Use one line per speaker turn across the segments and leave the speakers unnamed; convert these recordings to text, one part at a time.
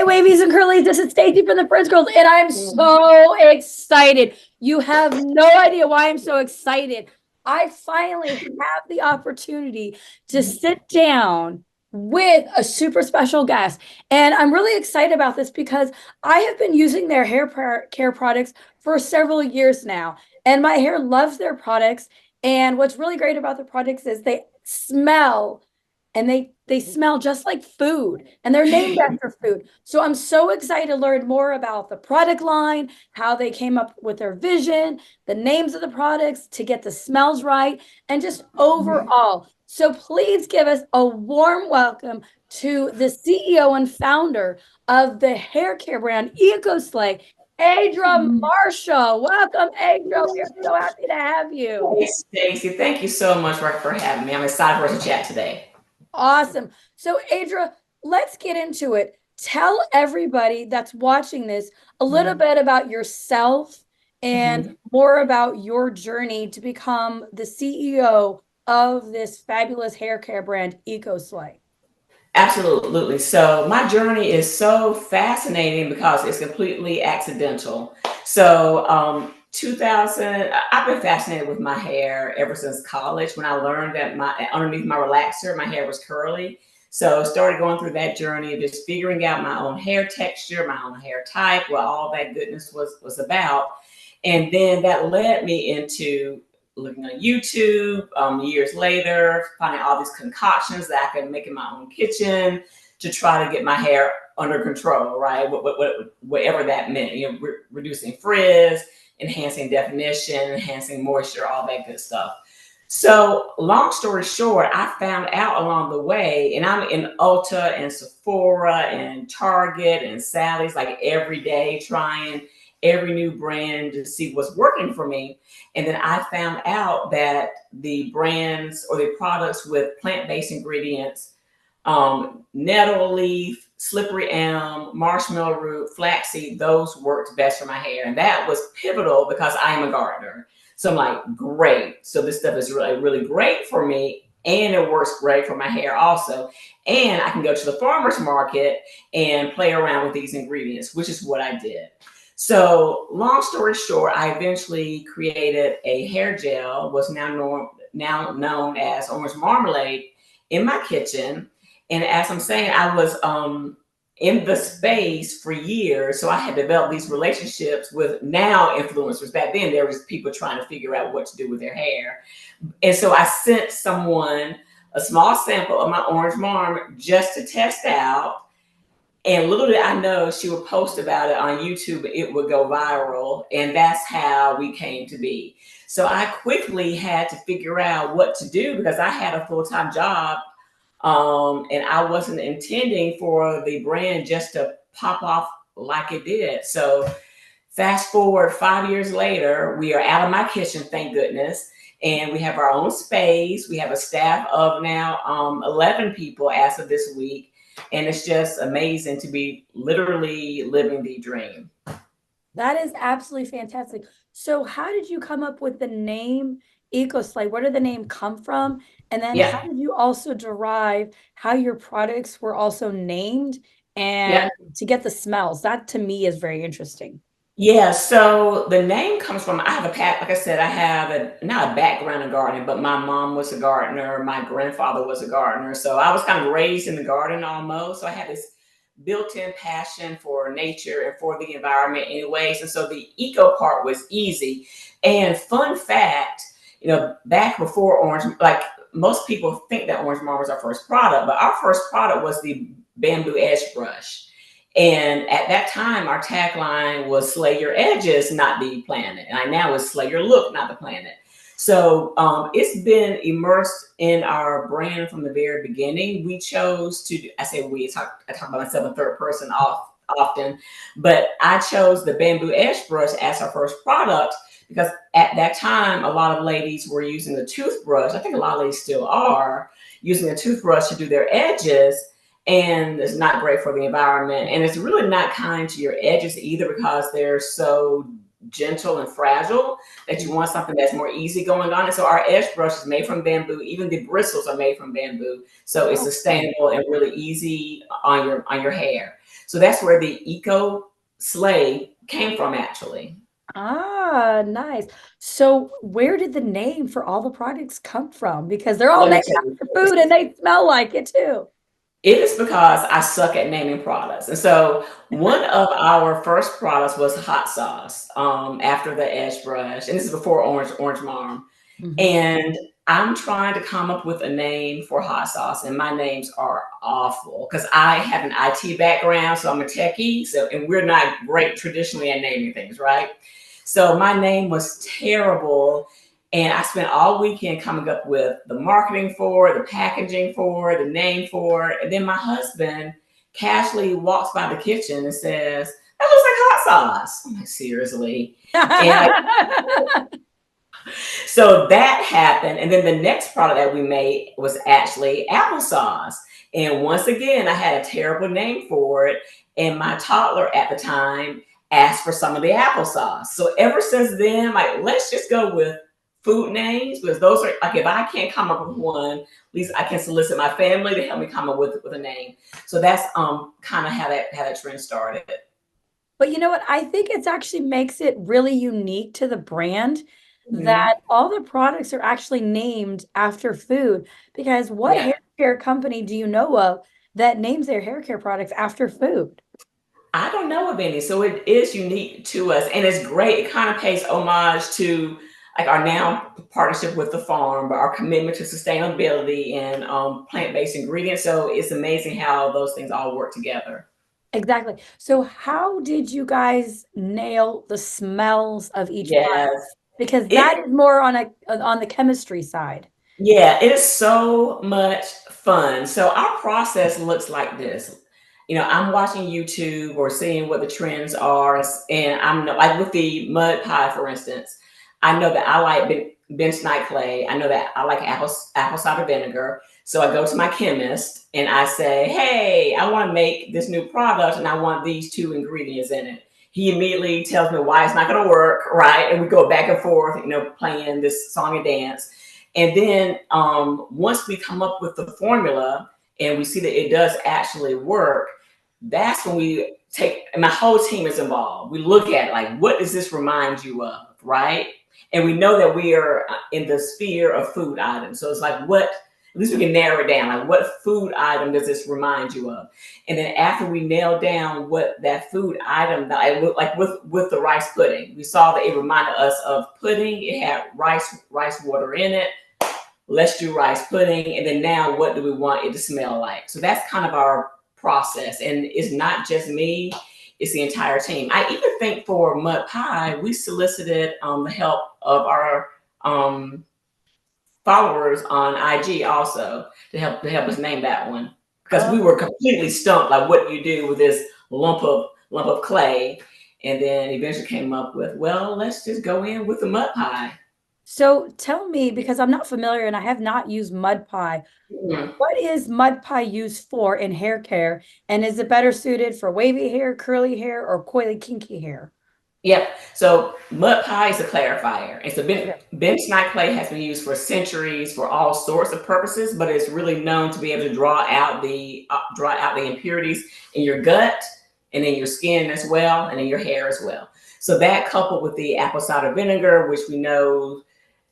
Wavies and Curlies, this is Stacy from the Frizz Girls, and I'm so excited. You have no idea why I'm so excited. I finally have the opportunity to sit down with a super special guest, and I'm really excited about this because I have been using their hair care products for several years now, and my hair loves their products. And what's really great about the products is they smell, and they smell just like food, and they're named after food. So I'm so excited to learn more about the product line, how they came up with their vision, the names of the products to get the smells right, and just overall. So please give us a warm welcome to the CEO and founder of the hair care brand Ecoslay, Adria Marshall. Welcome, Adria. We're so happy to have you.
Hey, Stacey, thank you so much for having me. I'm excited for us to chat today.
Awesome. So, Adria, let's get into it. Tell everybody that's watching this a little bit about yourself and more about your journey to become the CEO of this fabulous hair care brand, Ecoslay.
Absolutely. So my journey is so fascinating because it's completely accidental. So 2000, I've been fascinated with my hair ever since college when I learned that underneath my relaxer, my hair was curly. So started going through that journey of just figuring out my own hair texture, my own hair type, what all that goodness was about. And then that led me into looking on YouTube years later, finding all these concoctions that I can make in my own kitchen to try to get my hair under control, right? Whatever that meant, reducing frizz, enhancing definition, enhancing moisture, all that good stuff. So long story short, I found out along the way, and I'm in Ulta and Sephora and Target and Sally's like every day trying every new brand to see what's working for me. And then I found out that the brands or the products with plant-based ingredients, nettle leaf, slippery elm, marshmallow root, flaxseed, those worked best for my hair. And that was pivotal because I am a gardener. So I'm like, great. So this stuff is really, really great for me. And it works great for my hair also. And I can go to the farmer's market and play around with these ingredients, which is what I did. So long story short, I eventually created a hair gel, what's now known as orange marmalade, in my kitchen. And as I'm saying, I was in the space for years. So I had developed these relationships with now influencers. Back then, there was people trying to figure out what to do with their hair. And so I sent someone a small sample of my orange marm just to test out. And little did I know she would post about it on YouTube, it would go viral. And that's how we came to be. So I quickly had to figure out what to do because I had a full-time job, and I wasn't intending for the brand just to pop off like it did. So fast forward 5 years later, we are out of my kitchen, thank goodness. And we have our own space. We have a staff of now 11 people as of this week. And it's just amazing to be literally living the dream.
That is absolutely fantastic. So, how did you come up with the name Ecoslay? Where did the name come from? And then, how
Yeah.
did you also derive how your products were also named
Yeah.
and to get the smells? That to me is very interesting.
Yeah, so the name comes from I have a pat like I said, I have a not a background in gardening, but my mom was a gardener, my grandfather was a gardener. So I was kind of raised in the garden almost. So I had this built-in passion for nature and for the environment anyways. And so the eco part was easy. And fun fact, back before orange, like most people think that orange marble was our first product, but our first product was the bamboo edge brush. And at that time, our tagline was "Slay your edges, not the planet." And now it's "Slay your look, not the planet." So it's been immersed in our brand from the very beginning. We chose to, I say we, I talk about myself in third person often, but I chose the bamboo edge brush as our first product because at that time, a lot of ladies were using a toothbrush. I think a lot of ladies still are using a toothbrush to do their edges, and it's not great for the environment, and it's really not kind to your edges either because they're so gentle and fragile that you want something that's more easy going on. And so our edge brush is made from bamboo. Even the bristles are made from bamboo, so it's
Oh,
sustainable and really easy on your hair. So that's where the Eco Slay came from, actually.
ah, nice. So, where did the name for all the products come from? Because they're all
Let me
named
tell you.
after food and they smell like it too.
It is because I suck at naming products. And so one of our first products was hot sauce, after the edge brush. And this is before Orange Marm.
Mhm.
And I'm trying to come up with a name for hot sauce, and my names are awful because I have an IT background, so I'm a techie. So, and we're not great traditionally at naming things, right? So my name was terrible, and I spent all weekend coming up with the marketing for it, the packaging for it, the name for it, and then my husband casually walks by the kitchen and says, "That looks like hot sauce." I'm like, seriously, and so that happened. And then the next product that we made was actually applesauce. And once again, I had a terrible name for it. And my toddler at the time asked for some of the applesauce. So ever since then, like, let's just go with food names because those are like, if I can't come up with one, at least I can solicit my family to help me come up with a name. So that's kind of how that trend started.
But you know what? I think it's actually makes it really unique to the brand
Mhm.
that all the products are actually named after food. Because what
Yeah.
hair care company do you know of that names their hair care products after food?
I don't know of any, so it is unique to us, and it's great. It kind of pays homage to like our now partnership with the farm, but our commitment to sustainability and plant-based ingredients. So it's amazing how those things all work together.
Exactly. So how did you guys nail the smells of each product?
Yes,
Because
it
that is more on the chemistry side.
yeah, it is so much fun. So our process looks like this. I'm watching YouTube or seeing what the trends are, and I'm like with the mud pie, for instance. I know that I like bench night clay. I know that I like apple cider vinegar. So I go to my chemist and I say, "Hey, I want to make this new product, and I want these two ingredients in it. He immediately tells me why it's not going to work, right? And we go back and forth, playing this song and dance. And then once we come up with the formula and we see that it does actually work, that's when we take, and my whole team is involved. We look at it like, what does this remind you of, right? And we know that we are in the sphere of food items. So it's like, what, at least we can narrow it down. Like, what food item does this remind you of? And then after we nailed down what that food item that I looked like with the rice pudding, we saw that it reminded us of pudding. It had rice water in it. Let's do rice pudding. And then now what do we want it to smell like? So that's kind of our process. And it's not just me, it's the entire team. I even think for mud pie, we solicited the help of our followers on IG also to help us name that one, because we were completely stumped. Like, what do you do with this lump of clay? And then eventually came up with, well, let's just go in with the mud pie.
So tell me, because I'm not familiar and I have not used mud pie, what is mud pie used for in hair care? And is it better suited for wavy hair, curly hair, or coily, kinky hair?
Yep. So mud pie is a clarifier. And so bentonite clay has been used for centuries for all sorts of purposes, but it's really known to be able to draw out the impurities in your gut and in your skin as well, and in your hair as well. So that, coupled with the apple cider vinegar, which we know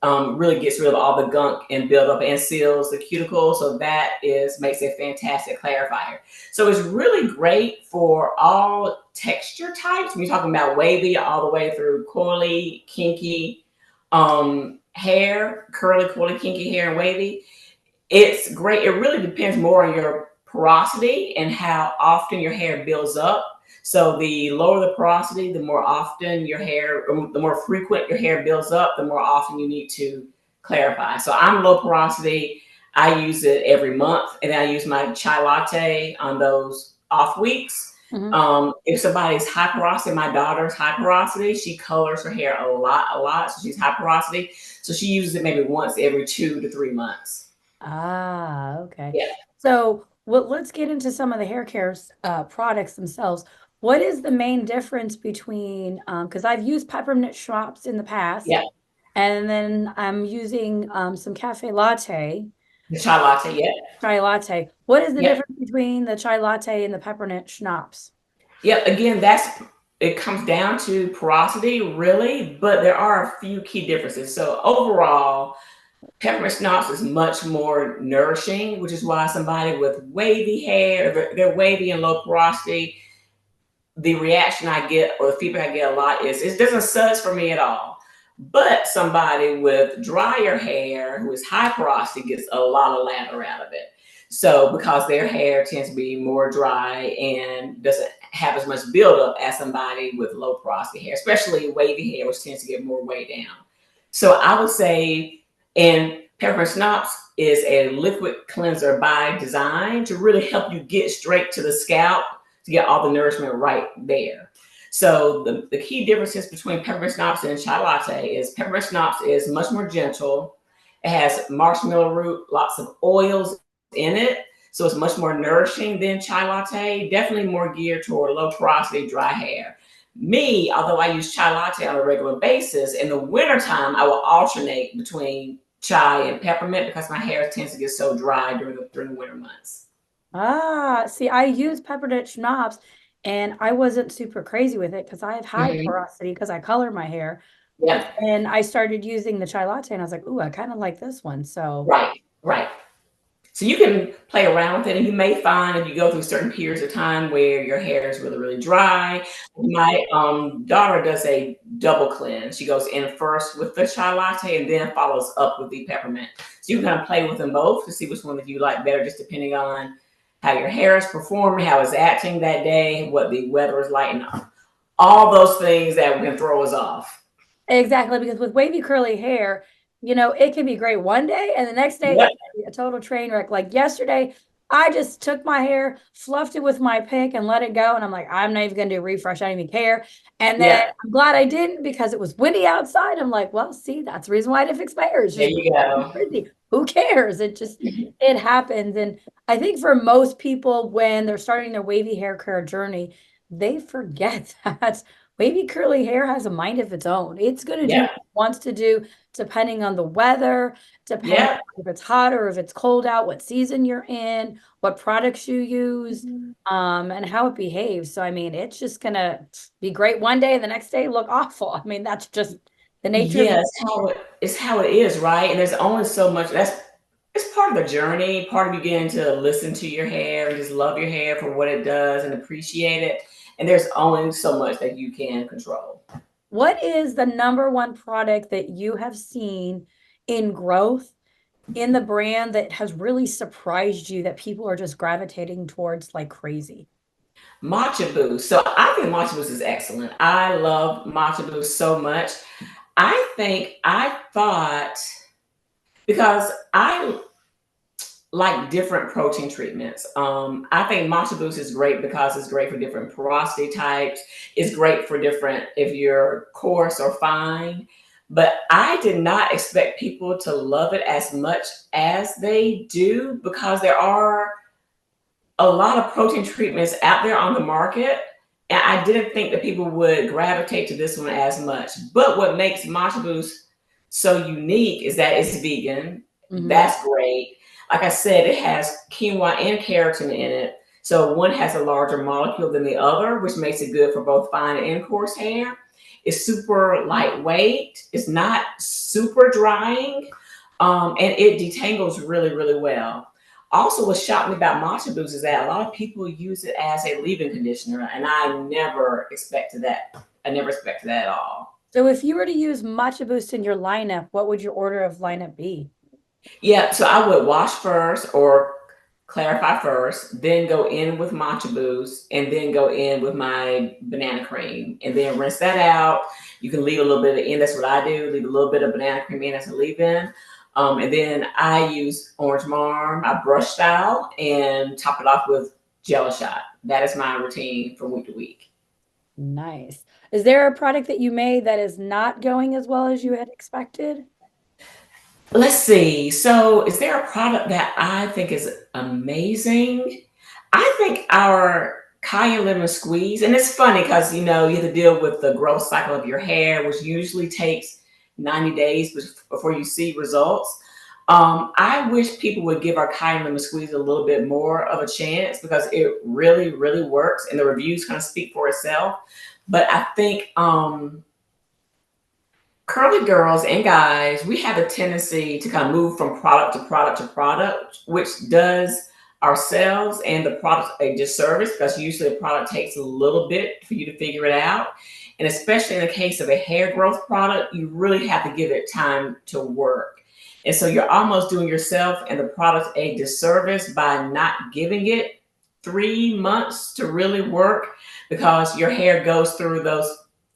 really gets rid of all the gunk and buildup and seals the cuticle. So that makes a fantastic clarifier. So it's really great for all texture types. We're talking about wavy all the way through coily, kinky hair, curly, coily, kinky hair, and wavy. It's great. It really depends more on your porosity and how often your hair builds up. So the lower the porosity, the more often the more frequent your hair builds up, the more often you need to clarify. So I'm low porosity. I use it every month, and then I use my chai latte on those off weeks. If somebody's high porosity, my daughter's high porosity, she colors her hair a lot. So she's high porosity. So she uses it maybe once every 2 to 3 months.
Ah, okay.
Yeah.
So let's get into some of the hair care products themselves. What is the main difference between, because I've used peppermint schnapps in the past,
Yeah.
and then I'm using some cafe latte.
The chai latte, yeah.
Chai latte. What is the
Yep.
difference between the chai latte and the peppermint schnapps?
Yep. Again, it comes down to porosity, really, but there are a few key differences. So overall, peppermint schnapps is much more nourishing, which is why somebody with wavy hair, if they're wavy and low porosity, the reaction I get, or the feedback I get a lot, is it doesn't suds for me at all. But somebody with drier hair who is high porosity gets a lot of lather out of it. So because their hair tends to be more dry and doesn't have as much buildup as somebody with low porosity hair, especially wavy hair, which tends to get more way down. So I would say, and peppermint schnapps is a liquid cleanser by design to really help you get straight to the scalp to get all the nourishment right there. So the key differences between peppermint schnapps and chai latte is peppermint schnapps is much more gentle. It has marshmallow root, lots of oils in it. So it's much more nourishing than chai latte, definitely more geared toward low porosity, dry hair. Me, although I use chai latte on a regular basis, in the wintertime, I will alternate between chai and peppermint because my hair tends to get so dry during the winter months.
Ah, see, I use peppermint schnapps and I wasn't super crazy with it because I have high porosity because I color my hair.
Yeah.
And I started using the chai latte and I was like, ooh, I kind of like this one. So
Right. So you can play around with it, and you may find if you go through certain periods of time where your hair is really, really dry. My daughter does a double cleanse. She goes in first with the chai latte and then follows up with the peppermint. So you can kind of play with them both to see which one that you like better, just depending on how your hair is performing, how it's acting that day, what the weather is like, and all those things that can throw us off.
exactly, because with wavy curly hair, it can be great one day and the next day
Yep.
it can be a total train wreck. Like yesterday, I just took my hair, fluffed it with my pick and let it go. And I'm like, I'm not even gonna do a refresh. I don't even care. And then
Yeah.
I'm glad I didn't because it was windy outside. I'm like, well, see, that's the reason why I didn't fix my hair. It's
There
just
you go.
windy. Who cares? It happens. And I think for most people, when they're starting their wavy hair care journey, they forget that wavy curly hair has a mind of its own. It's going to do what
Yep.
it wants to do depending on the weather, depending
Yep.
on if it's hot or if it's cold out, what season you're in, what products you use, and how it behaves. So I mean, it's just gonna be great one day and the next day look awful. I mean, that's just the nature of
Yeah, it's how it is, right? And there's only so much that's it's part of the journey, part of you getting to listen to your hair and just love your hair for what it does and appreciate it. And there's only so much that you can control.
what is the number one product that you have seen in growth in the brand that has really surprised you that people are just gravitating towards like crazy?
Matcha Boost. So I think Matcha Boost is excellent. I love Matcha Boost so much. I thought because I like different protein treatments. I think Matcha Boost is great because it's great for different porosity types. It's great for different if you're coarse or fine. But I did not expect people to love it as much as they do because there are a lot of protein treatments out there on the market. And I didn't think that people would gravitate to this one as much. But what makes Matcha Boost so unique is that it's vegan.
Mhm.
That's great. Like I said, it has quinoa and keratin in it. So one has a larger molecule than the other, which makes it good for both fine and coarse hair. It's super lightweight. It's not super drying. And it detangles really, really well. Also, what shocked me about Matcha Boost is that a lot of people use it as a leave-in conditioner, and I never expected that. I never expected that at all.
So if you were to use Matcha Boost in your lineup, what would your order of lineup be?
Yeah, so I would wash first or clarify first, then go in with Matcha Boost, and then go in with my banana cream, and then rinse that out. You can leave a little bit of it in. That's what I do. Leave a little bit of banana cream in as a leave-in. And then I use orange marm, I brush style, and top it off with Jello shot. That is my routine from week to week.
Nice. Is there a product that you made that is not going as well as you had expected?
Let's see. So, is there a product that I think is amazing? I think our cayenne lemon squeeze, and it's funny because you have to deal with the growth cycle of your hair, which usually takes 90 days before you see results. I wish people would give our cayenne lemon squeeze a little bit more of a chance because it really, really works, and the reviews kind of speak for itself. But I think curly girls and guys, we have a tendency to kind of move from product to product to product, which does ourselves and the product a disservice because usually a product takes a little bit for you to figure it out. And especially in the case of a hair growth product, you really have to give it time to work. And so you're almost doing yourself and the product a disservice by not giving it 3 months to really work because your hair goes through those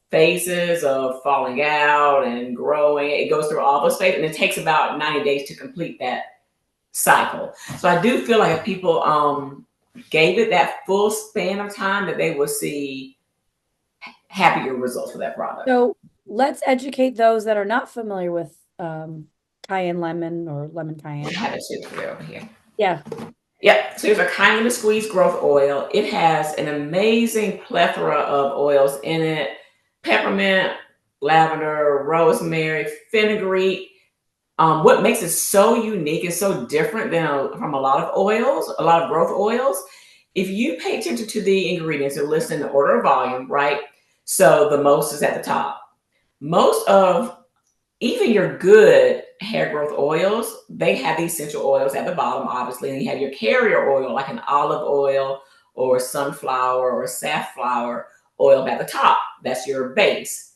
phases of falling out and growing. It goes through all those phases, and it takes about 90 days to complete that cycle. So I do feel like if people gave it that full span of time, that they will see happier results for that product.
So let's educate those that are not familiar with cayenne lemon or lemon
I
cayenne.
have it shipped for over here.
Yeah.
Yep. So here's a kindly squeeze growth oil. It has an amazing plethora of oils in it: peppermint, lavender, rosemary, fenugreek. What makes it so unique and so different from a lot of oils, a lot of growth oils, if you pay attention to the ingredients, they're listed in the order of volume, right? So the most is at the top. Most of even your good hair growth oils, they have the essential oils at the bottom, obviously, and you have your carrier oil, like an olive oil or sunflower or safflower oil at the top. That's your base.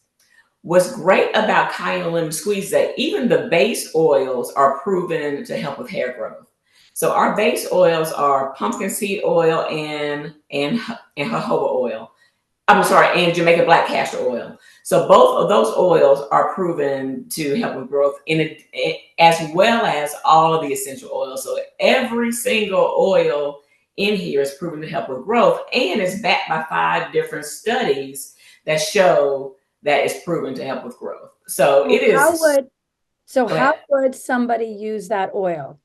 What's great about cayenne lemon squeeze is that even the base oils are proven to help with hair growth. So our base oils are pumpkin seed oil and jojoba oil. I'm sorry, and Jamaican black castor oil. So both of those oils are proven to help with growth, as well as all of the essential oils. So every single oil in here is proven to help with growth, and it's backed by 5 different studies that show that it's proven to help with growth. So
So
it is.
how
Go
how
ahead.
would somebody use that oil?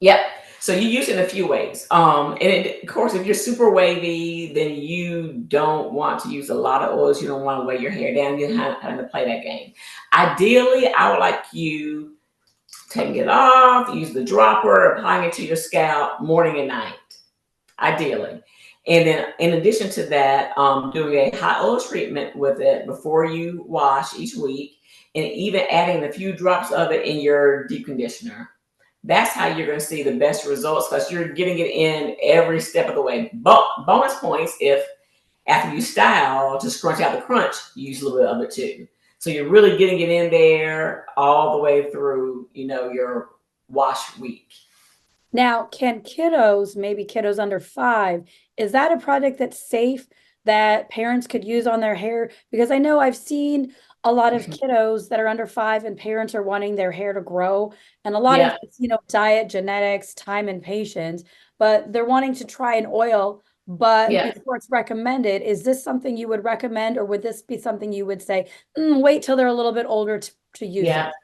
Yep. So you use it in a few ways. Of course, if you're super wavy, then you don't want to use a lot of oils. You don't want to weigh your hair down. You have to play that game. Ideally, I would like you taking it off, use the dropper, applying it to your scalp morning and night, ideally. And then in addition to that, doing a hot oil treatment with it before you wash each week, and even adding a few drops of it in your deep conditioner. That's how you're going to see the best results because you're getting it in every step of the way. Bonus points if after you style to scrunch out the crunch, you use a little bit of it too. So you're really getting it in there all the way through, your wash week.
Now, can kiddos, maybe kiddos under 5, is that a product that's safe that parents could use on their hair? Because I know I've seen a lot of kiddos that are under 5 and parents are wanting their hair to grow. And a lot of
Yeah,
it's, diet, genetics, time, and patience, but they're wanting to try an oil, but
yeah,
before it's recommended, is this something you would recommend, or would this be something you would say, wait till they're a little bit older to use
yeah.
this?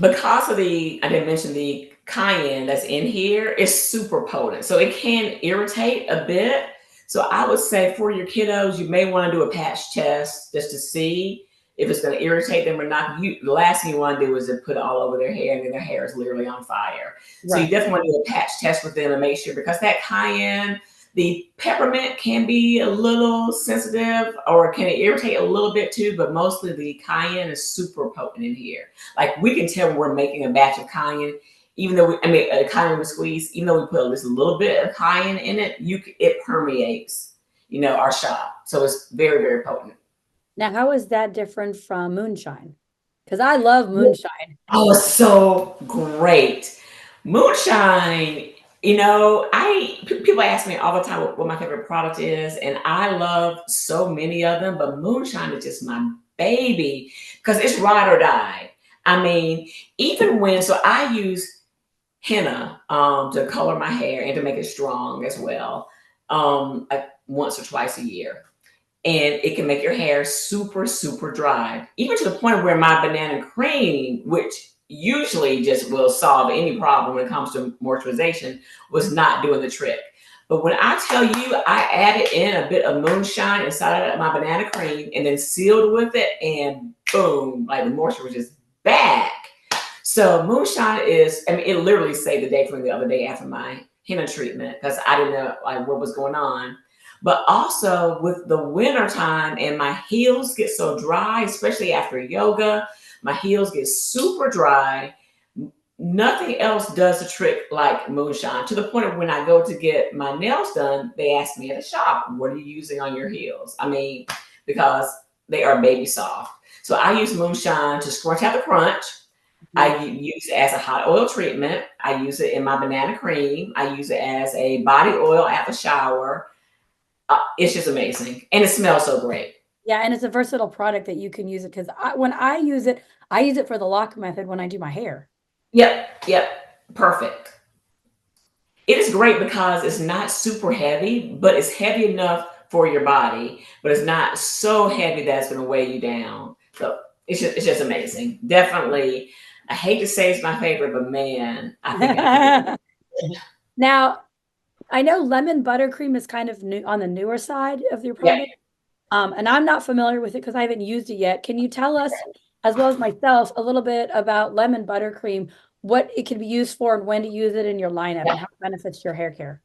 Because of I didn't mention the cayenne that's in here, it's super potent. So it can irritate a bit. So I would say for your kiddos, you may want to do a patch test just to see if it's going to irritate them or not. The last thing you want to do is to put it all over their hair and then their hair is literally on fire. So you
Right.
definitely want to do a patch test with them and make sure because that cayenne, the peppermint can be a little sensitive or can irritate a little bit too, but mostly the cayenne is super potent in here. Like we can tell when we're making a batch of cayenne, even though a cayenne with squeeze, even though we put just a little bit of cayenne in it, it permeates, our shop. So it's very, very potent.
Now, how is that different from moonshine? Because I love moonshine.
Oh, it's so great. Moonshine, people ask me all the time what my favorite product is, and I love so many of them, but moonshine is just my baby because it's ride or die. I mean, so I use henna to color my hair and to make it strong as well, like once or twice a year and it can make your hair super, super dry, even to the point where my banana cream, which usually just will solve any problem when it comes to moisturization, was not doing the trick. But when I tell you I added in a bit of moonshine inside of my banana cream and then sealed with it, and boom, like the moisture was just back. So moonshine it literally saved the day for me the other day after my henna treatment because I didn't know like what was going on. But also with the winter time and my heels get so dry, especially after yoga, my heels get super dry. Nothing else does the trick like moonshine to the point of when I go to get my nails done, they ask me at the shop, what are you using on your heels? I mean, because they are baby soft. So I use moonshine to scrunch out the crunch. I use it as a hot oil treatment. I use it in my banana cream. I use it as a body oil at the shower. It's just amazing. And it smells so great.
Yeah, and it's a versatile product that you can use it because when I use it for the lock method when I do my hair.
Yep, yep, perfect. It is great because it's not super heavy, but it's heavy enough for your body, but it's not so heavy that it's going to weigh you down. So it's just amazing. Definitely, I hate to say it's my favorite, but man, I think
Now, I know lemon buttercream is kind of new on the newer side of your
yeah.
product. And I'm not familiar with it because I haven't used it yet. Can you tell us, as well as myself, a little bit about lemon buttercream, what it can be used for and when to use it in your lineup and how it benefits your hair care?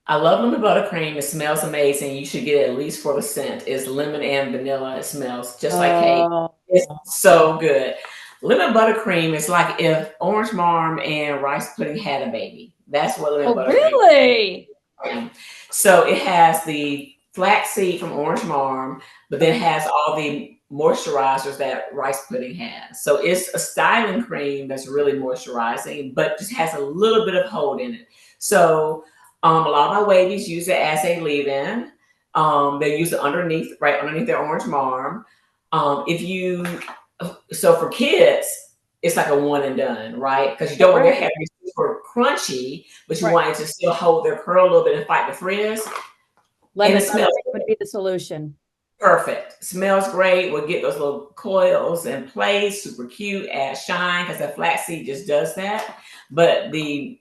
I love lemon buttercream. It smells amazing. You should get it at least for the scent. It's lemon and vanilla. It smells just like cake.
Oh,
It's so good. Lemon buttercream is like if orange marm and rice pudding had a baby. That's what lemon
oh,
buttercream
really?
is. So it has the flaxseed from orange marm, but then it has all the moisturizers that rice pudding has. So it's a styling cream that's really moisturizing, but just has a little bit of hold in it. So a lot of my wavies use it as a leave-in. They use it right underneath their orange marm. If you So for kids, it's like a one and done, right? Because you don't want their hair to be super crunchy, but you
Right.
want it to still hold their curl a little bit and fight the frizz. And
Lemon
it smells
buttercream would be the solution.
perfect. Smells great. We'll get those little coils in place, super cute, add shine, because that flaxseed just does that. But the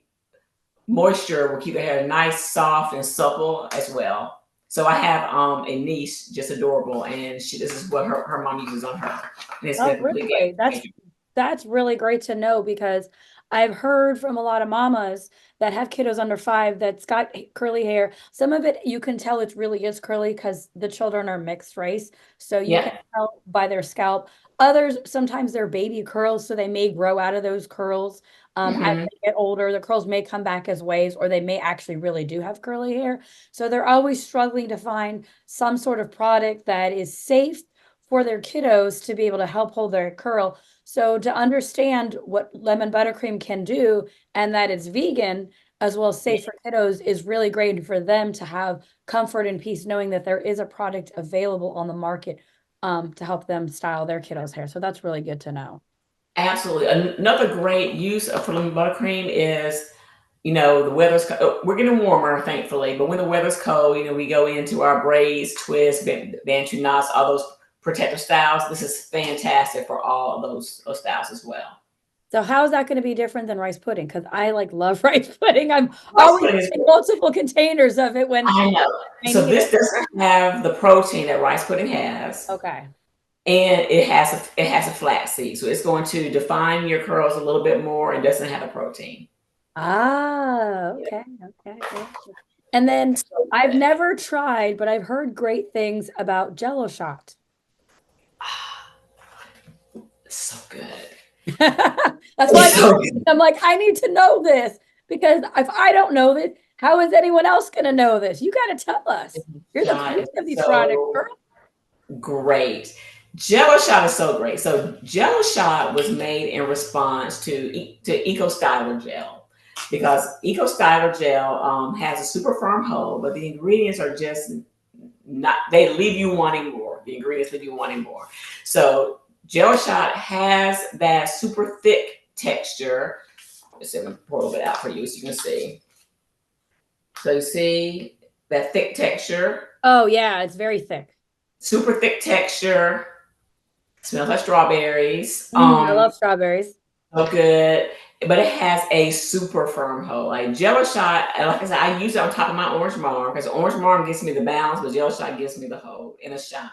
moisture will keep the hair nice, soft, and supple as well. So I have a niece, just adorable, and this is what her mom uses on her. And it's been
Oh,
a complete
really?
game changer.
That's really great to know because I've heard from a lot of mamas that have kiddos under 5 that's got curly hair. Some of it you can tell it really is curly because the children are mixed race. So you can
Yeah.
tell by their scalp. Others, sometimes they're baby curls, so they may grow out of those curls. As
Hmm.
they get older, the curls may come back as waves, or they may actually really do have curly hair. So they're always struggling to find some sort of product that is safe for their kiddos to be able to help hold their curl. So to understand what lemon buttercream can do and that it's vegan as well as safe for kiddos is really great for them to have comfort and peace knowing that there is a product available on the market to help them style their kiddos' hair. So that's really good to know.
Absolutely. Another great use of lemon buttercream is, the we're getting warmer, thankfully, but when the weather's cold, we go into our braids, twists, bantu knots, all those protective styles. This is fantastic for all of those styles as well.
So how is that going to be different than rice pudding? Because I like love rice pudding. I'm
Rice
always
pudding is
in multiple containers of it when
I know.
I
So
need
this
it.
doesn't have the protein that rice pudding has,
Okay.
and it has a flat seed, so it's going to define your curls a little bit more and doesn't have the protein.
Ah, okay, okay, okay. And then
So
I've never tried, but I've heard great things about Jello shot.
so good.
That's why
It's so good.
I'm like, I need to know this because if I don't know this, how is anyone else going to know this? You got to tell us. You're the
Shot
queen
is
of these products, girl.
so great. Jello shot is so great. So Jello shot was made in response to Eco Styler gel because Eco Styler gel has a super firm hold, but the ingredients are just not. They leave you wanting more. The ingredients leave you wanting more. So Jello shot has that super thick texture. Let's see, I'm gonna pour a little bit out for you so you can see. So you see that thick texture,
Oh, yeah, it's very thick.
super thick texture. Smells like strawberries.
I love strawberries.
So good. But it has a super firm hold. Like Jello shot, and like I said, I use it on top of my orange marm because orange marm gives me the balance, but Jello shot gives me the hold and a shine.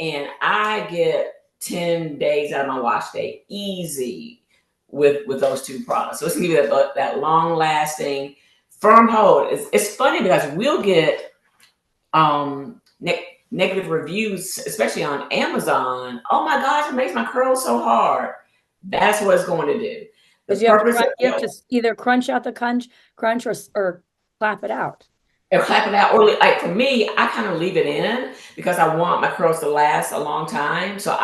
And I get 10 days out of my wash day easy with those two products. So it's gonna give you that long lasting firm hold. It's funny because we'll get negative reviews, especially on Amazon. Oh my gosh, it makes my curls so hard. That's what it's going to do. The
Because you have to
purpose of
you have to either crunch out the crunch or clap it out.
and clap it out, or like for me, I kind of leave it in because I want my curls to last a long time. So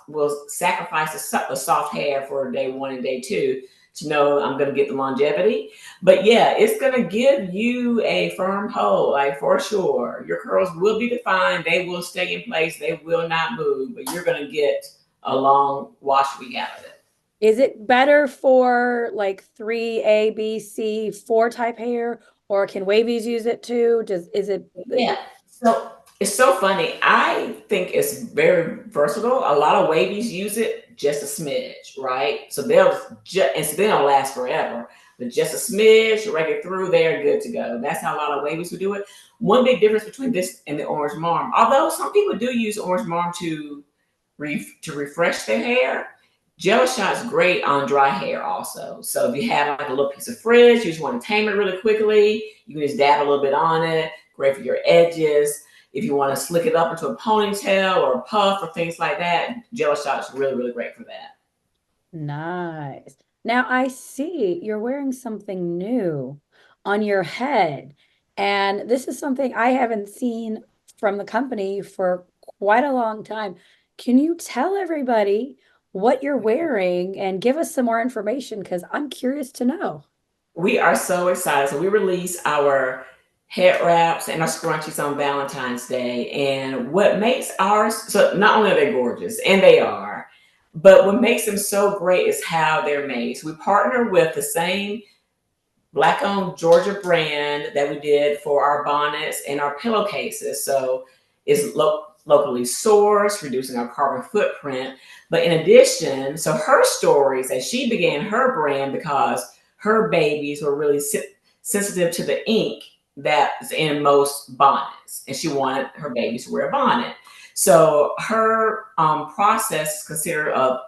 will sacrifice the soft hair for day one and day two to know I'm going to get the longevity. But yeah, it's going to give you a firm hold, like for sure. Your curls will be defined, they will stay in place, they will not move, but you're going to get a long wash week out of it.
Is it better for like 3A, B, C, 4 type hair, or can wavies use it too? Is it
Yeah. So it's so funny. I think it's very versatile. A lot of wavies use it just a smidge, right? So they don't last forever, but just a smidge, right it through, they're good to go. That's how a lot of wavies would do it. One big difference between this and the orange marm, although some people do use orange marm to refresh their hair. Gel shot's great on dry hair also. So if you have like a little piece of frizz, you just want to tame it really quickly, you can just dab a little bit on it. Great for your edges. If you want to slick it up into a ponytail or a puff or things like that, Gel shot is really, really great for that.
nice? Now I see you're wearing something new on your head, and this is something I haven't seen from the company for quite a long time. Can you tell everybody what you're wearing and give us some more information? Because I'm curious to know.
We are so excited. So we release our head wraps and our scrunchies on Valentine's Day. And what makes ours so not only are they gorgeous, and they are, but what makes them so great is how they're made. So we partner with the same Black-owned Georgia brand that we did for our bonnets and our pillowcases. So it's locally sourced, reducing our carbon footprint. But in addition, so her stories that she began her brand because her babies were really sensitive to the ink that's in most bonnets, and she wanted her baby to wear a bonnet. So her process is considered of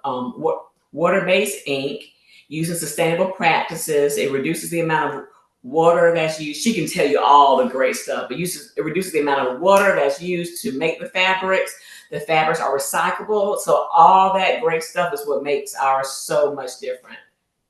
water-based ink using sustainable practices. It reduces the amount of water that's used. She can tell you all the great stuff. It reduces the amount of water that's used to make the fabrics. The fabrics are recyclable. So all that great stuff is what makes ours so much different.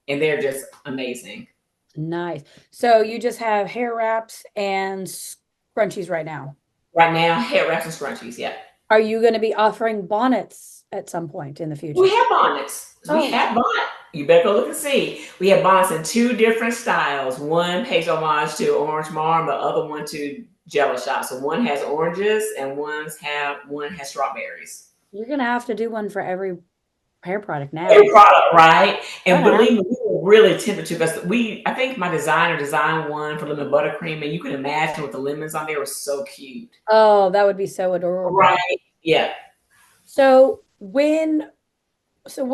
And they're just amazing.
Nice. So you just have hair wraps and scrunchies right now.
Right now, hair wraps and scrunchies, yeah.
Are you going to be offering bonnets at some point in the future?
We have bonnets. We
Oh,
have bonnets. You better go look and see. We have bonnets in two different styles. One pays homage to orange marm, the other one to jello shot. So one has oranges and one has strawberries.
you're going to have to do one for every hair product now.
Every product, right? And
Gonna have-
believe me, we were really tempted to because I think my designer designed one for lemon buttercream, and you can imagine with the lemons on there was so cute.
Oh, that would be so adorable.
Right. Yeah.
So we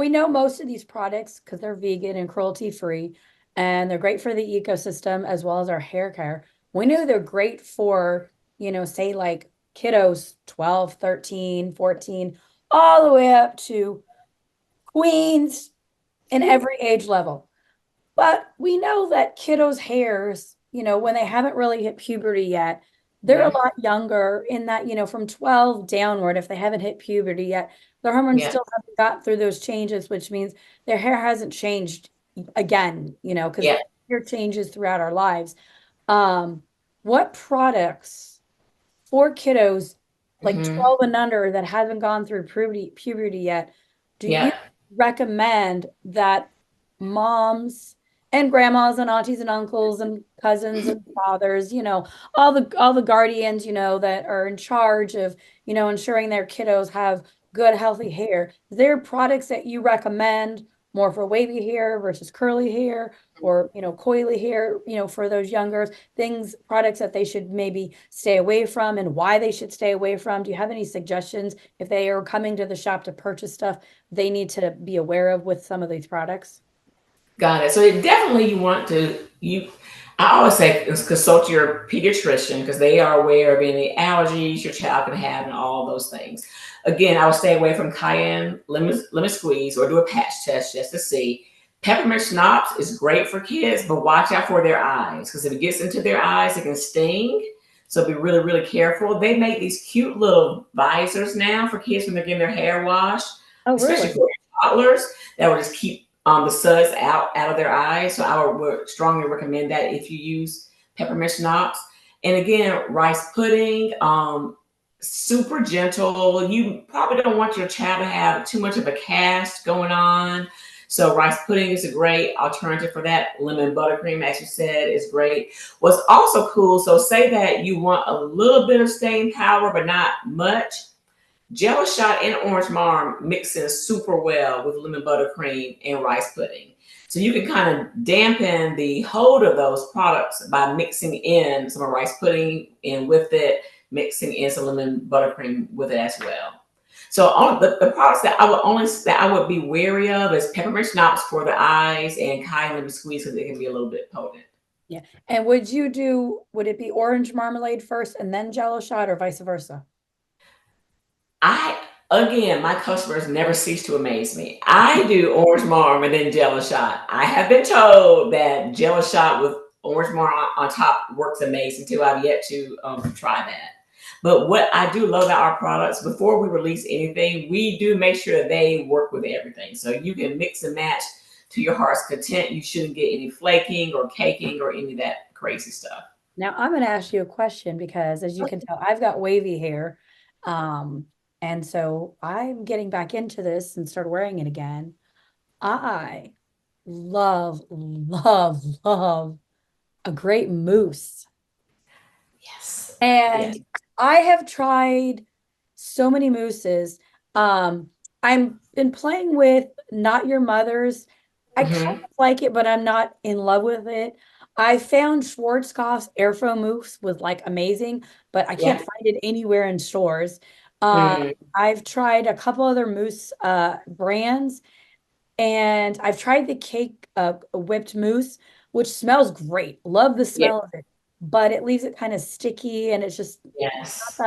know most of these products because they're vegan and cruelty free, and they're great for the ecosystem as well as our hair care. We know they're great for, say like kiddos 12, 13, 14, all the way up to queens in every age level. But we know that kiddos' hairs, when they haven't really hit puberty yet, they're a
Yeah.
lot younger in that, from 12 downward, if they haven't hit puberty yet, their hormones
Yeah.
still haven't got through those changes, which means their hair hasn't changed again, because
Yeah.
hair changes throughout our lives. Um, what products for kiddos like
Hmm.
12 and under that haven't gone through puberty yet, do you
Yeah.
recommend that moms and grandmas and aunties and uncles and cousins and fathers, all the guardians, that are in charge of, ensuring their kiddos have good, healthy hair? Is there products that you recommend more for wavy hair versus curly hair, or, coily hair, for those younger things, products that they should maybe stay away from and why they should stay away from? Do you have any suggestions if they are coming to the shop to purchase stuff they need to be aware of with some of these products?
Got it. So definitely you want to you. I always say consult your pediatrician because they are aware of any allergies your child can have and all those things. Again, I would stay away from cayenne, lemon squeeze, or do a patch test just to see. Peppermint schnapps is great for kids, but watch out for their eyes because if it gets into their eyes, it can sting. So be really, really careful. They make these cute little visors now for kids when they're getting their hair washed,
Oh,
especially
really?
for toddlers that will just keep the suds out of their eyes. So I would strongly recommend that if you use peppermint schnapps. And again, rice pudding, super gentle. You probably don't want your child to have too much of a cast going on. So rice pudding is a great alternative for that. Lemon buttercream, as you said, is great. What's also cool, so say that you want a little bit of staying power, but not much. Jello shot and orange marm mix in super well with lemon buttercream and rice pudding. So you can kind of dampen the hold of those products by mixing in some rice pudding and with it, mixing in some lemon buttercream with it as well. So on the products that I would be wary of is peppermint schnapps for the eyes and cayenne lemon squeeze because it can be a little bit potent.
Yeah. And would it be orange marmalade first and then Jello shot, or vice versa?
I Again, my customers never cease to amaze me. I do orange marm and then jello shot. I have been told that jello shot with orange marm on top works amazing too. I've yet to try that. But what I do love about our products, before we release anything, we do make sure that they work with everything. So you can mix and match to your heart's content. You shouldn't get any flaking or caking or any of that crazy stuff.
Now I'm going to ask you a question because, as you can tell, I've got wavy hair. Um, and so I'm getting back into this and start wearing it again. I love, love, love a great mousse.
Yes.
And
Yes.
I have tried so many mousses. I'm been playing with Not Your Mother's. I kind
Hmm.
of like it, but I'm not in love with it. I found Schwarzkopf's Airflow mousse was like amazing, but I can't
Yeah.
find it anywhere in stores. Um,
Mm.
I've tried a couple other mousse brands, and I've tried the cake whipped mousse. which smells great. Love the
Yeah.
smell of it, but it leaves it kind of sticky and it's just not
Yes.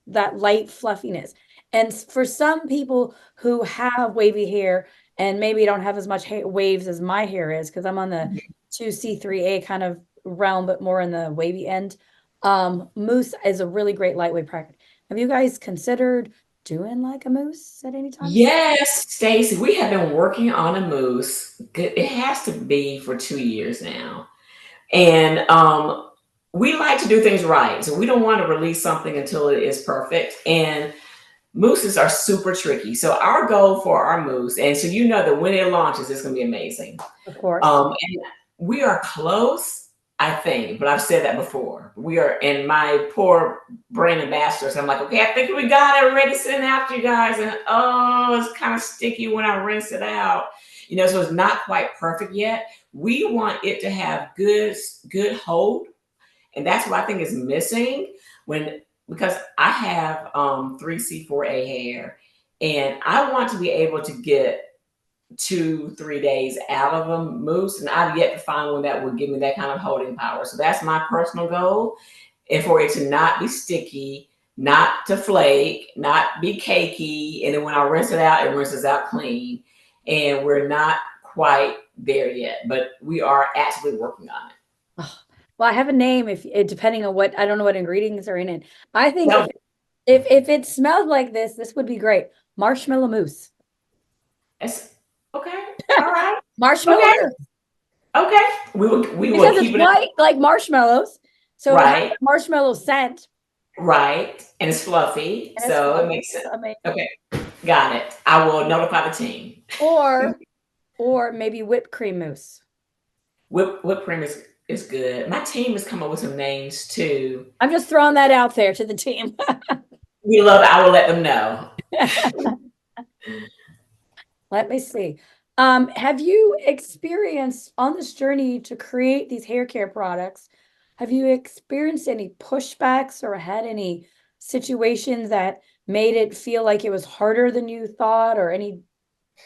that light fluffiness. And for some people who have wavy hair and maybe don't have as much waves as my hair is, because I'm on the 2C3A kind of realm, but more in the wavy end. Mousse is a really great lightweight product. Have you guys considered doing like a mousse at any time soon?
Yes, Stacey, we have been working on a mousse. It has to be for 2 years now. And we like to do things right. So we don't want to release something until it is perfect. And mousses are super tricky. So our goal for our mousse, and so you know that when it launches, it's going to be amazing.
Of course.
And we are close, I think, but I've said that before. We are in my poor brand ambassadors. I'm like, okay, I think we got it ready to send out to you guys. And oh, it's kind of sticky when I rinse it out. So it's not quite perfect yet. We want it to have good hold. And that's what I think is missing because I have 3C4A hair and I want to be able to get 2-3 days out of a mousse, and I've yet to find one that would give me that kind of holding power. So that's my personal goal, and for it to not be sticky, not to flake, not be cakey, and then when I rinse it out, it rinses out clean. And we're not quite there yet, but we are actively working on it.
Oh, well, I have a name if depending on what I don't know what ingredients are in it. I think
No,
if it smelled like this would be great. Marshmallow mousse.
it's okay. All right.
Marshmallow
Okay.
mousse.
Okay. We will
Because it's
keep it
white like marshmallows. So it has
right.
a marshmallow scent
Right. And it's fluffy.
and it's
So it
fluffy.
makes sense.
Amazing.
Okay. Got it. I will notify the team.
Or maybe whipped cream mousse.
Whipped cream is good. My team has come up with some names too.
I'm just throwing that out there to the team.
We love it. I will let them know.
Let me see. Have you experienced on this journey to create these hair care products? Have you experienced any pushbacks or had any situations that made it feel like it was harder than you thought, or any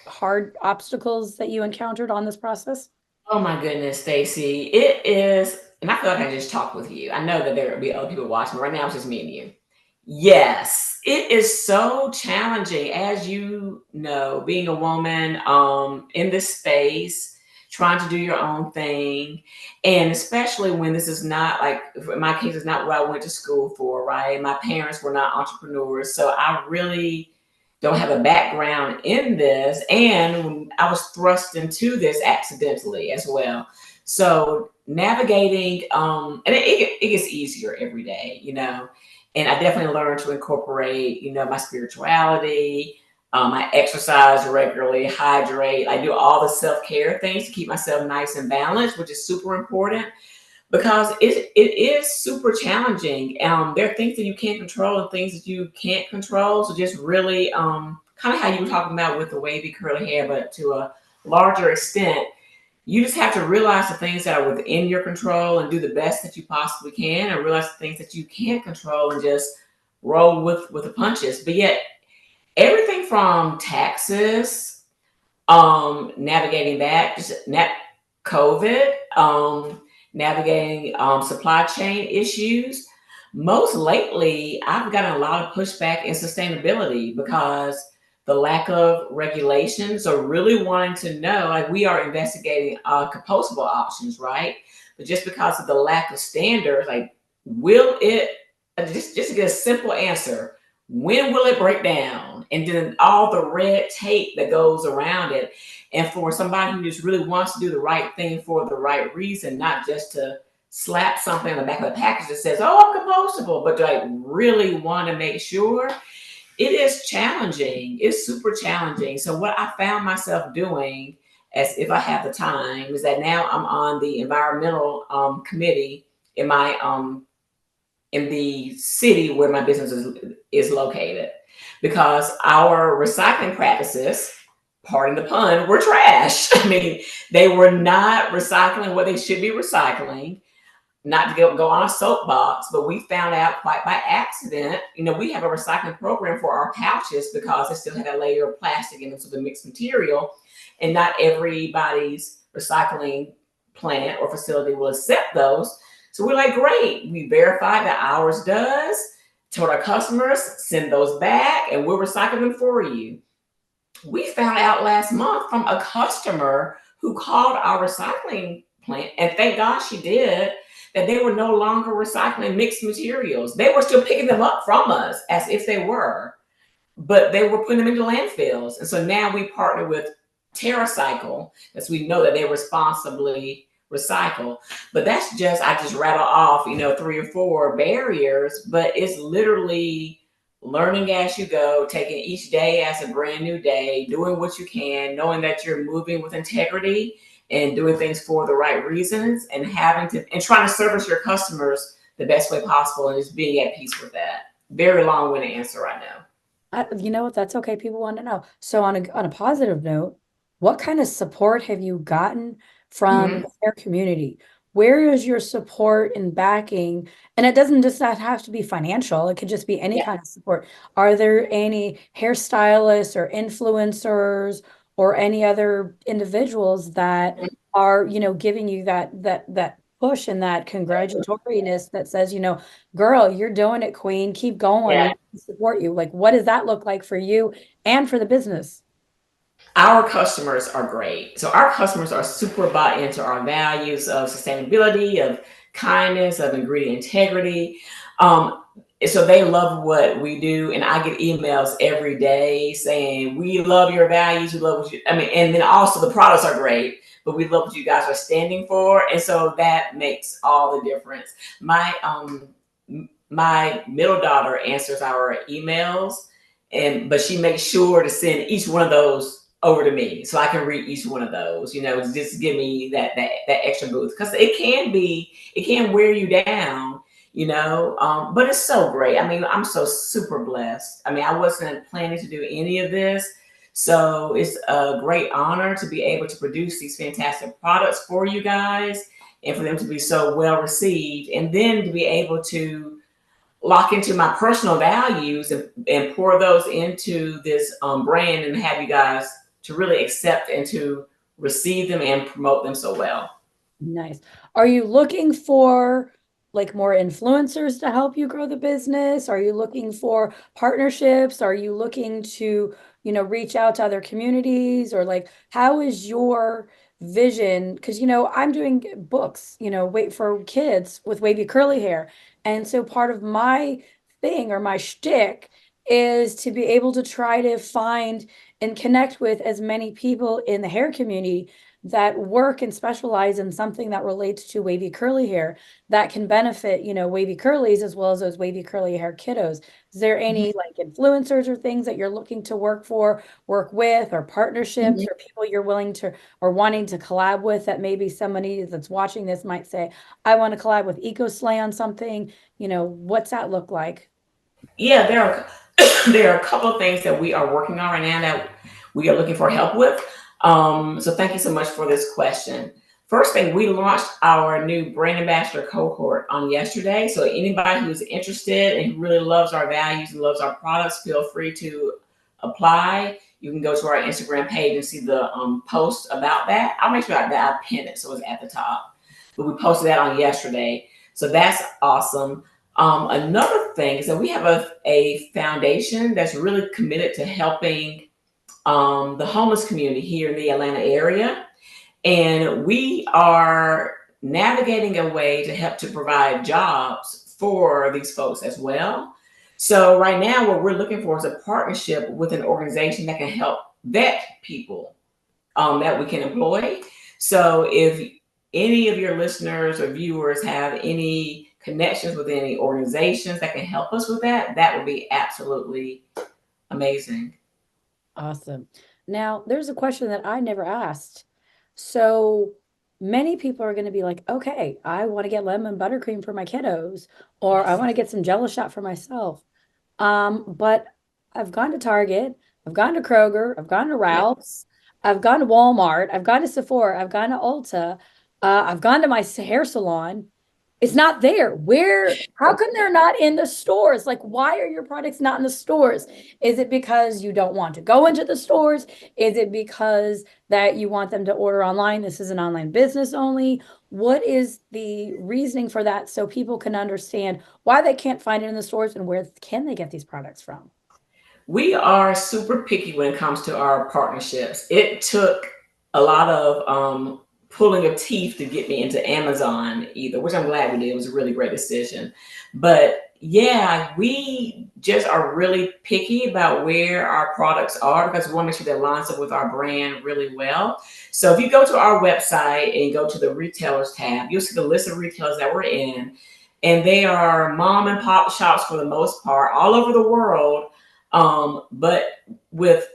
hard obstacles that you encountered on this process?
Oh my goodness, Stacy. It is, and I feel like I just talked with you. I know that there will be other people watching, but right now it's just me and you. Yes, it is so challenging, as you know, being a woman in this space, trying to do your own thing. And especially when this is not like, in my case, it's not what I went to school for, right? My parents were not entrepreneurs. So I really don't have a background in this. And I was thrust into this accidentally as well. So navigating, and it gets easier every day, and I definitely learned to incorporate, my spirituality. I exercise regularly, hydrate. I do all the self-care things to keep myself nice and balanced, which is super important because it is super challenging. There are things that you can't control and things that you can't control. So just really kind of how you were talking about with the wavy curly hair, but to a larger extent, you just have to realize the things that are within your control and do the best that you possibly can, and realize the things that you can't control and just roll with the punches. But yet everything from taxes, navigating that, just COVID, navigating supply chain issues. Most lately, I've gotten a lot of pushback in sustainability because the lack of regulations are really wanting to know, like we are investigating compostable options, right? But just because of the lack of standards, like will it, just to get a simple answer, when will it break down? And then all the red tape that goes around it. And for somebody who just really wants to do the right thing for the right reason, not just to slap something on the back of the package that says, oh, I'm compostable, but to like really want to make sure, it is challenging. It's super challenging. So what I found myself doing, as if I have the time, is that now I'm on the environmental committee in my in the city where my business is located, because our recycling practices, pardon the pun, were trash. I mean, they were not recycling what they should be recycling. Not to go on a soapbox, but we found out quite by accident. We have a recycling program for our pouches because they still had a layer of plastic in it, so the mixed material, and not everybody's recycling plant or facility will accept those. So we're like, great. We verify that ours does. Told our customers, send those back, and we'll recycle them for you. We found out last month from a customer who called our recycling plant, and thank God she did, that they were no longer recycling mixed materials. They were still picking them up from us as if they were, but they were putting them into landfills. And so now we partner with TerraCycle, because we know that they responsibly recycle. But that's just, I just rattle off, 3 or 4 barriers, but it's literally learning as you go, taking each day as a brand new day, doing what you can, knowing that you're moving with integrity and doing things for the right reasons, and trying to service your customers the best way possible, and just being at peace with that. Very long-winded answer right now.
You know what? That's okay. People want to know. So on a positive note, what kind of support have you gotten from
Mm-hmm.
the hair community? Where is your support and backing? And it doesn't just that have to be financial. It could just be any
Yeah.
kind of support. Are there any hairstylists or influencers or any other individuals that are, giving you that push and that congratulatoriness that says, girl, you're doing it, queen. Keep going.
Yeah.
We support you. Like, what does that look like for you and for the business?
Our customers are great. So our customers are super bought into our values of sustainability, of kindness, of ingredient integrity. Um, so they love what we do, and I get emails every day saying, "We love your values. We love what you." I mean, and then also the products are great, but we love what you guys are standing for, and so that makes all the difference. My middle daughter answers our emails, but she makes sure to send each one of those over to me so I can read each one of those. Just give me that extra boost, because it can wear you down. But it's so great. I mean, I'm so super blessed. I mean, I wasn't planning to do any of this. So it's a great honor to be able to produce these fantastic products for you guys, and for them to be so well received, and then to be able to lock into my personal values, and pour those into this brand, and have you guys to really accept and to receive them and promote them so well.
Nice. Are you looking for like more influencers to help you grow the business? Are you looking for partnerships? Are you looking to, reach out to other communities, or like how is your vision? Because I'm doing books, wait for kids with wavy curly hair. And so part of my thing or my shtick is to be able to try to find and connect with as many people in the hair community that work and specialize in something that relates to wavy curly hair that can benefit, wavy curlies as well as those wavy curly hair kiddos. Is there any like influencers or things that you're looking to work with, or partnerships,
Mhm.
or people you're willing to or wanting to collab with that maybe somebody that's watching this might say, I want to collab with Ecoslay on something? What's that look like?
Yeah, there are a couple of things that we are working on right now that we are looking for help with. So thank you so much for this question. First thing, we launched our new brand ambassador cohort on yesterday. So anybody who's interested and who really loves our values and loves our products, feel free to apply. You can go to our Instagram page and see the post about that. I'll make sure that I pin it so it's at the top. But we posted that on yesterday. So that's awesome. Another thing is that we have a foundation that's really committed to helping the homeless community here in the Atlanta area. And we are navigating a way to help to provide jobs for these folks as well. So right now, what we're looking for is a partnership with an organization that can help vet people that we can employ. So if any of your listeners or viewers have any connections with any organizations that can help us with that, that would be absolutely amazing.
Awesome. Now, there's a question that I never asked. So many people are going to be like, okay, I want to get lemon buttercream for my kiddos, or I
Yes.
want to get some Jello shot for myself. But I've gone to Target, I've gone to Kroger, I've gone to
Yep.
Ralph's, I've gone to Walmart, I've gone to Sephora, I've gone to Ulta, I've gone to my hair salon. It's not there. How come they're not in the stores? Like, why are your products not in the stores? Is it because you don't want to go into the stores? Is it because that you want them to order online? This is an online business only. What is the reasoning for that so people can understand why they can't find it in the stores and where can they get these products from?
We are super picky when it comes to our partnerships. It took a lot of pulling of teeth to get me into Amazon either, which I'm glad we did. It was a really great decision. But yeah, we just are really picky about where our products are because we want to make sure that lines up with our brand really well. So if you go to our website and go to the retailers tab, you'll see the list of retailers that we're in. And they are mom and pop shops for the most part, all over the world, but with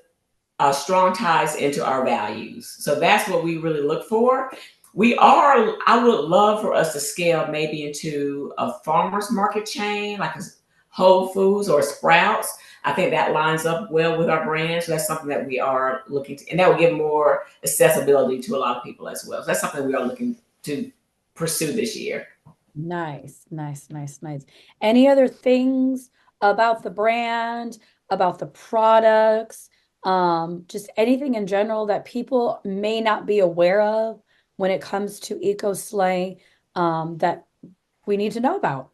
strong ties into our values. So that's what we really look for. I would love for us to scale maybe into a farmer's market chain, like a Whole Foods or Sprouts. I think that lines up well with our brand. So that's something that we are looking to, and that will give more accessibility to a lot of people as well. So that's something we are looking to pursue this year.
Nice, nice, nice, nice. Any other things about the brand, about the products, just anything in general that people may not be aware of when it comes to Ecoslay, that we need to know about?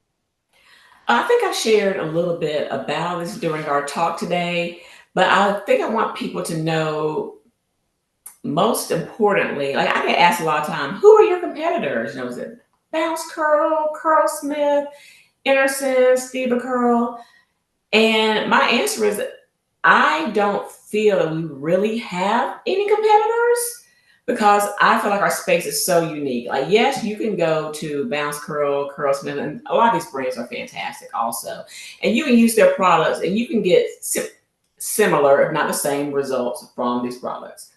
I think I shared a little bit about this during our talk today, but I think I want people to know most importantly, like I get asked a lot of time, who are your competitors? You know, is it Bounce Curl, Curl Smith, Intersense, Steve Curl? And my answer is I don't feel that we really have any competitors because I feel like our space is so unique. Like, yes, you can go to Bounce Curl, Curl Smith, and a lot of these brands are fantastic also. And you can use their products and you can get similar, if not the same, results from these products.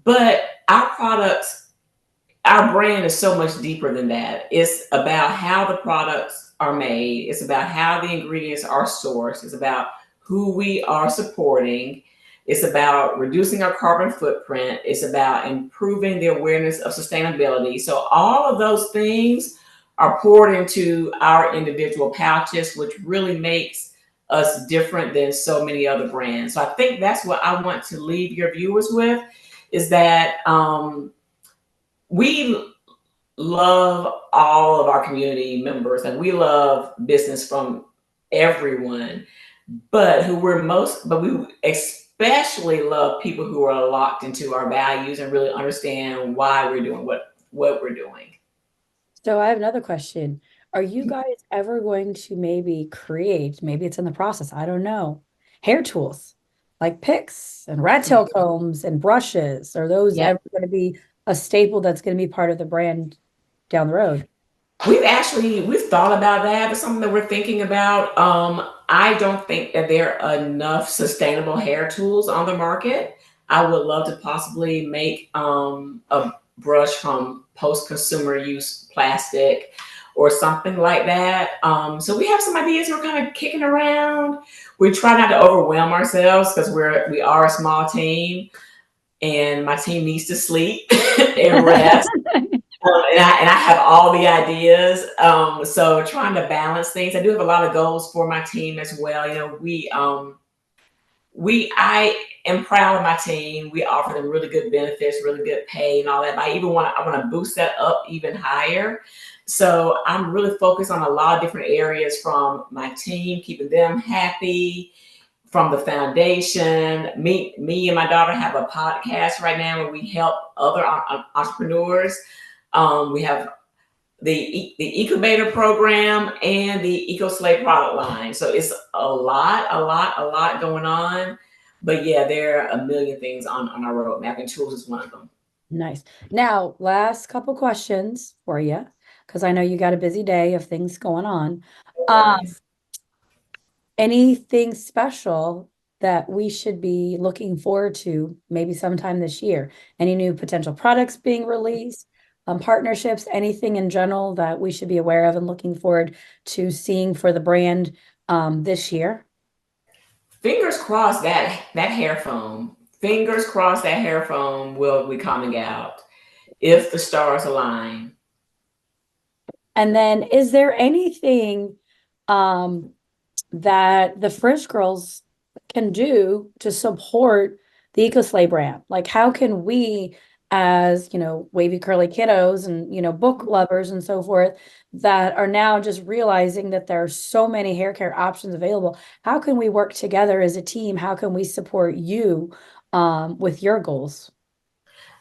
But our products, our brand is so much deeper than that. It's about how the products are made, it's about how the ingredients are sourced, it's about who we are supporting, it's about reducing our carbon footprint, it's about improving the awareness of sustainability. So, all of those things are poured into our individual pouches, which really makes us different than so many other brands. So, I think that's what I want to leave your viewers with is that we love all of our community members and we love business from everyone, but we especially love people who are locked into our values and really understand why we're doing what we're doing.
So I have another question. Are you guys ever going to maybe create, maybe it's in the process, I don't know, hair tools like picks and rat tail combs and brushes? Are those
Yeah.
ever going to be a staple that's going to be part of the brand down the road?
We've thought about that. It's something that we're thinking about. I don't think that there are enough sustainable hair tools on the market. I would love to possibly make a brush from post-consumer use plastic or something like that. So we have some ideas we're kind of kicking around. We try not to overwhelm ourselves because we are a small team, and my team needs to sleep and rest. And I have all the ideas. So trying to balance things. I do have a lot of goals for my team as well. You know, I am proud of my team. We offer them really good benefits, really good pay and all that. But I want to boost that up even higher. So I'm really focused on a lot of different areas from my team, keeping them happy, from the foundation. Me and my daughter have a podcast right now where we help other entrepreneurs. We have the Incubator program and the Ecoslay product line. So it's a lot going on. But yeah, there are a million things on our roadmap, and tools is one of them.
Nice. Now, last couple questions for you, because I know you got a busy day of things going on.
No
Um,
worries.
Anything special that we should be looking forward to maybe sometime this year? Any new potential products being released, partnerships, anything in general that we should be aware of and looking forward to seeing for the brand this year?
Fingers crossed that hair foam. Fingers crossed that hair foam will be coming out if the stars align.
And then is there anything um that the French girls can do to support the Ecoslay brand? Like, how can we, as wavy curly kiddos and book lovers and so forth, that are now just realizing that there are so many hair care options available? How can we work together as a team? How can we support you with your goals?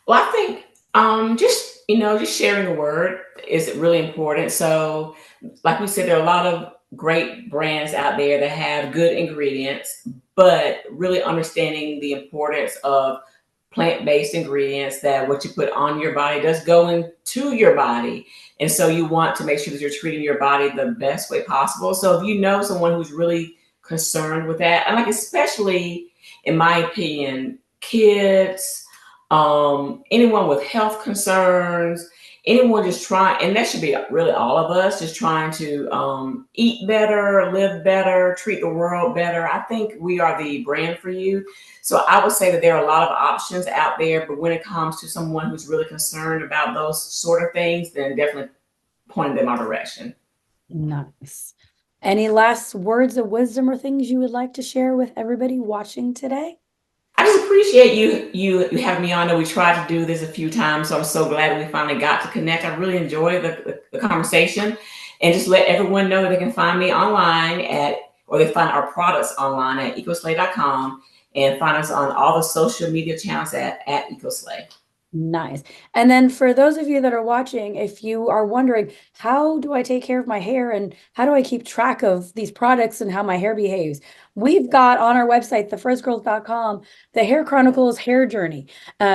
Well, I think just sharing the word is really important. So, like we said, there are a lot of great brands out there that have good ingredients, but really understanding the importance of plant-based ingredients, that what you put on your body does go into your body. And so you want to make sure that you're treating your body the best way possible. So if you know someone who's really concerned with that, and like especially in my opinion, kids, anyone with health concerns, anyone just trying, and that should be really all of us, just trying to eat better, live better, treat the world better. I think we are the brand for you. So I would say that there are a lot of options out there, but when it comes to someone who's really concerned about those sort of things, then definitely point them our direction.
Nice. Any last words of wisdom or things you would like to share with everybody watching today?
I just appreciate you having me on. And we tried to do this a few times, so I'm so glad we finally got to connect. I really enjoyed the conversation, and just let everyone know that they can find me online or they find our products online at ecoslay.com, and find us on all the social media channels at Ecoslay.
Nice. And then for those of you that are watching, if you are wondering, how do I take care of my hair and how do I keep track of these products and how my hair behaves? We've got on our website, thefrizzgirls.com, the Hair Chronicles Hair Journey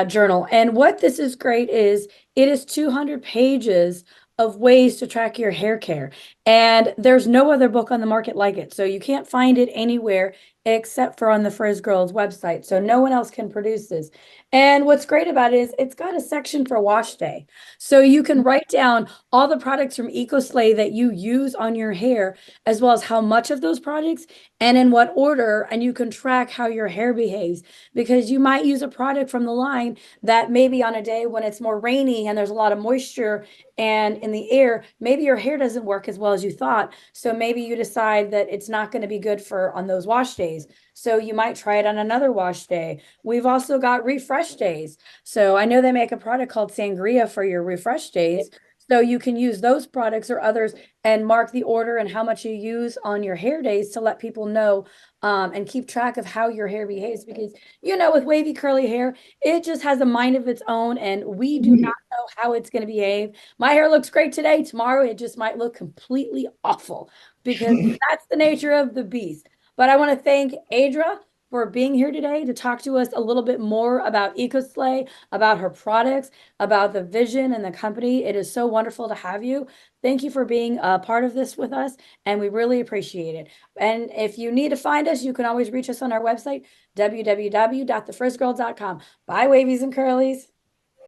Journal. And what this is great is it is 200 pages of ways to track your hair care. And there's no other book on the market like it. So you can't find it anywhere except for on the Frizz Girls website. So no one else can produce this. And what's great about it is it's got a section for wash day. So you can write down all the products from Ecoslay that you use on your hair, as well as how much of those products and in what order. And you can track how your hair behaves, because you might use a product from the line that maybe on a day when it's more rainy and there's a lot of moisture and in the air, maybe your hair doesn't work as well as you thought. So maybe you decide that it's not going to be good for on those wash days. So you might try it on another wash day. We've also got refresh days. So I know they make a product called Sangria for your refresh days. So you can use those products or others and mark the order and how much you use on your hair days to let people know and keep track of how your hair behaves. Because, with wavy curly hair, it just has a mind of its own, and we do not know how it's going to behave. My hair looks great today. Tomorrow, it just might look completely awful, because that's the nature of the beast. But I want to thank Adria for being here today to talk to us a little bit more about Ecoslay, about her products, about the vision and the company. It is so wonderful to have you. Thank you for being a part of this with us, and we really appreciate it. And if you need to find us, you can always reach us on our website, www.thefrizzgirl.com. Bye, wavies and curlies.